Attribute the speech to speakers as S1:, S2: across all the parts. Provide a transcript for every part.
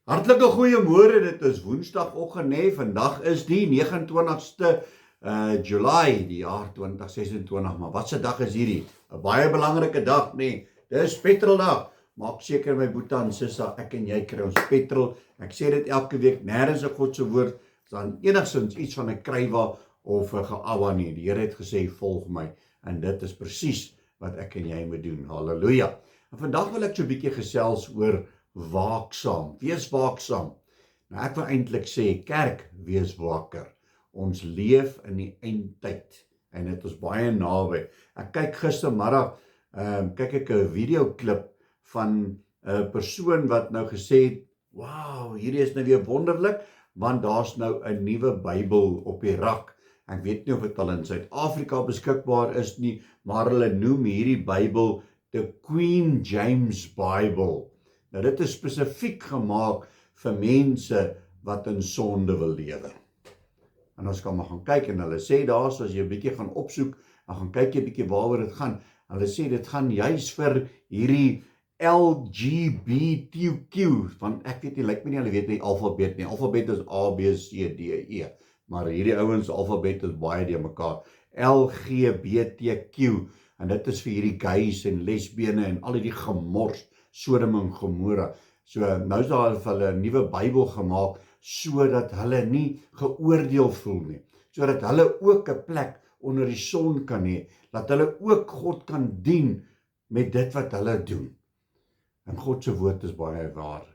S1: Hartlike goeiemôre, dit is Woensdagoggend, vandag is die 29ste July, die jaar 2026, maar wat se dag is hierdie? 'n Baie belangrike dag, dis petroldag. Maak seker my boeta en sissa, ek en jy kry ons petrol. Ek sê dit elke week, nêrens in God se woord, is dan enigstens iets van 'n krywa of 'n geawa nie. Die Here het gesê, volg my, en dit is presies wat ek en jy moet doen. Halleluja. En vandag wil ek so 'n bietjie gesels oor waaksaam, wees waaksaam. Nou ek wil eintlik sê, kerk, wees wakker. Ons leef in die eindtyd en dit is baie naby. Ek kyk gistermiddag, kyk ek 'n videoklip van 'n persoon wat nou gesê het, wow, hierdie is nou weer wonderlik, want daar's nou 'n nuwe Bybel op die rak. Ek weet nie of dit al in Suid-Afrika beskikbaar is nie, maar hulle noem hierdie Bybel the Queen James Bible. Nou dit is spesifiek gemaak vir mense wat in sonde wil lewe. En ons kan maar gaan kyk en hulle sê daar, as jy 'n bietjie gaan opsoek, en gaan kyk jy 'n bietjie waaroor dit gaan. Hulle sê dit gaan juis vir hierdie LGBTQ, want ek weet nie, lyk my nie hulle weet nie alfabet nie. Alfabet is A, B, C, D, E. Maar hierdie ouens alfabet is baie deur mekaar. LGBTQ, en dit is vir hierdie gays en lesbiene en al die gemors, Sodom en Gomorra. So nou is daar vir hulle 'n nuwe Bybel gemaak, sodat hulle nie geoordeel voel nie. Sodat hulle ook 'n plek onder die son kan hê, dat hulle ook God kan dien met dit wat hulle doen. En God se woord is baie waar.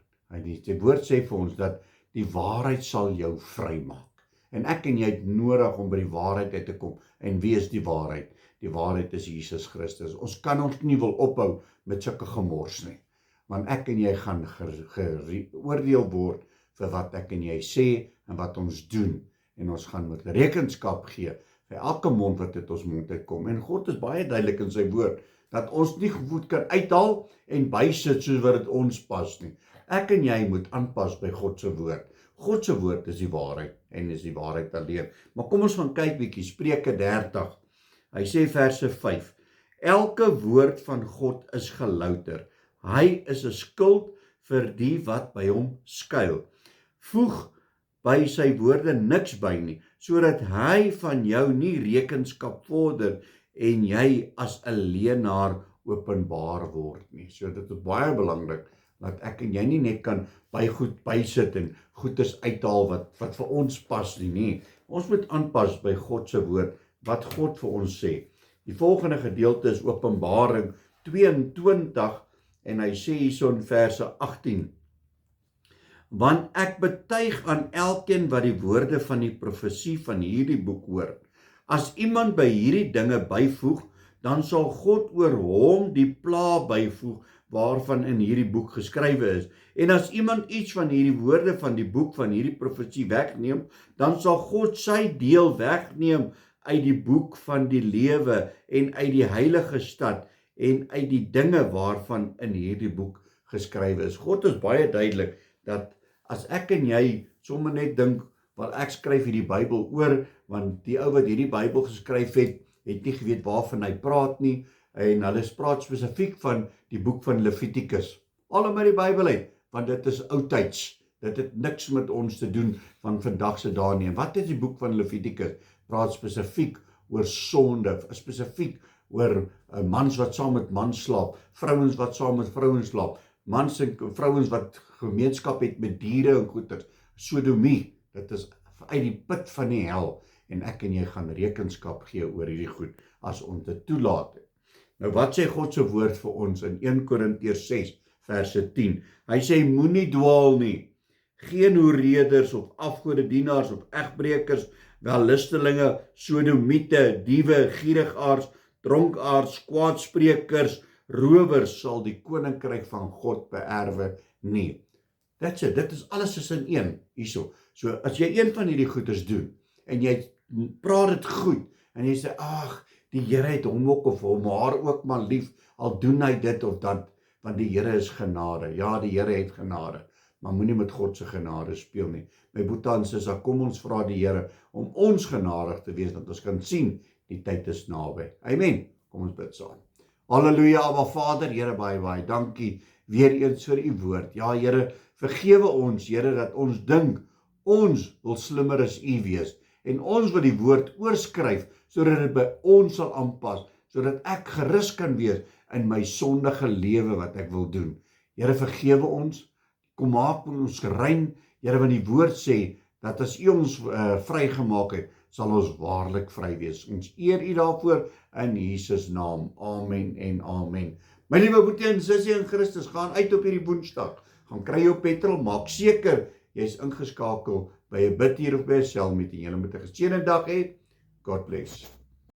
S1: Die woord sê vir ons dat die waarheid sal jou vrymaak. En ek en jy het nodig om by die waarheid uit te kom. En wie is die waarheid? Die waarheid is Jesus Christus. Ons kan ons nie wil ophou met sulke gemors nie. Want ek en jy gaan geoordeel word vir wat ek en jy sê en wat ons doen. En ons gaan met rekenskap gee vir elke mond wat uit ons mond uitkom. En God is baie duidelik in sy woord, dat ons nie goed kan uithaal en bysit soos wat dit ons pas nie. Ek en jy moet aanpas by God se woord. God se woord is die waarheid en is die waarheid alleen. Maar kom ons gaan kyk bietjie, Spreuke 30. Hy sê verse 5. Elke woord van God is gelouter. Hy is 'n skild vir die wat by hom skuil. Voeg by sy woorde niks by nie, sodat hy van jou nie rekenskap vorder en jy as 'n leienaar openbaar word nie. So dit is baie belangrik dat ek en jy nie net kan bysit en goedes uithaal wat vir ons pas nie. Ons moet aanpas by God se woord, wat God vir ons sê. Die volgende gedeelte is Openbaring 22 en hy sê hierso in verse 18. Want ek betuig aan elkeen wat die woorde van die profesie van hierdie boek hoor. As iemand by hierdie dinge byvoeg, dan sal God oor hom die pla byvoeg waarvan in hierdie boek geskrywe is. En as iemand iets van hierdie woorde van die boek van hierdie profesie wegneem, dan sal God sy deel wegneem uit die boek van die lewe en uit die heilige stad en uit die dinge waarvan in hierdie boek geskrywe is. God is baie duidelik dat as ek en jy sommer net dink, wel ek skryf hierdie Bybel oor, want die ou wat hierdie Bybel geskryf het nie geweet waarvan hy praat nie, en hulle praat spesifiek van die boek van Levitikus. Almal die Bybel uit, want dit is oudtyds. Dit het niks met ons te doen van vandag se dae nie. En wat is die boek van Levitikus? Praat spesifiek oor sonde, spesifiek oor mans wat saam met mans slaap, vrouens wat saam met vrouens slaap, mans en vrouens wat gemeenskap het met diere en goeters, sodomie. Dit is uit die put van die hel, en ek en jy gaan rekenskap gee oor hierdie goed, as ons dit toelaat. Nou wat sê God se woord vir ons in 1 Korintiërs 6 verse 10? Hy sê, moenie dwaal nie, geen hoereders of afgodedienaars of egbreekers, wellustelinge, sodomiete, diewe, gierigaards, dronkaards, kwaadsprekers, rowers sal die koninkryk van God beerwe nie. That's it, dit is alles is in een hierso. So as jy een van hierdie goeders doen en jy praat dit goed en jy sê, ag, die Here het hom ook of hom haar ook maar lief, al doen hy dit of dat, want die Here is genade. Ja, die Here het genade, maar moenie met God se genade speel nie. My boetie en sissa, kom ons vra die Here om ons genadig te wees, dat ons kan sien, die tyd is naby. Amen. Kom ons bid saam. Halleluja, Abba Vader, Here baie dankie weer eens vir u woord. Ja, Here, Vergewe ons, Here, dat ons dink, ons wil slimmer as U wees, en ons wil die woord oorskryf, sodat dit by ons sal aanpas, sodat ek gerus kan wees in my sondige lewe wat ek wil doen. Here, vergewe ons, kom maak ons rein, Here, want die woord sê, dat as U ons vrygemaak het, sal ons waarlik vry wees. Ons eer U daarvoor in Jesus naam. Amen en amen. My liewe boetie en sussie in Christus, gaan uit op hierdie Woensdag. Gaan kry jou petrol, maak seker jy's ingeskakel by 'n bidtuur of by 'n selmeeting. Julle moet 'n geseënde dag hê. God bless.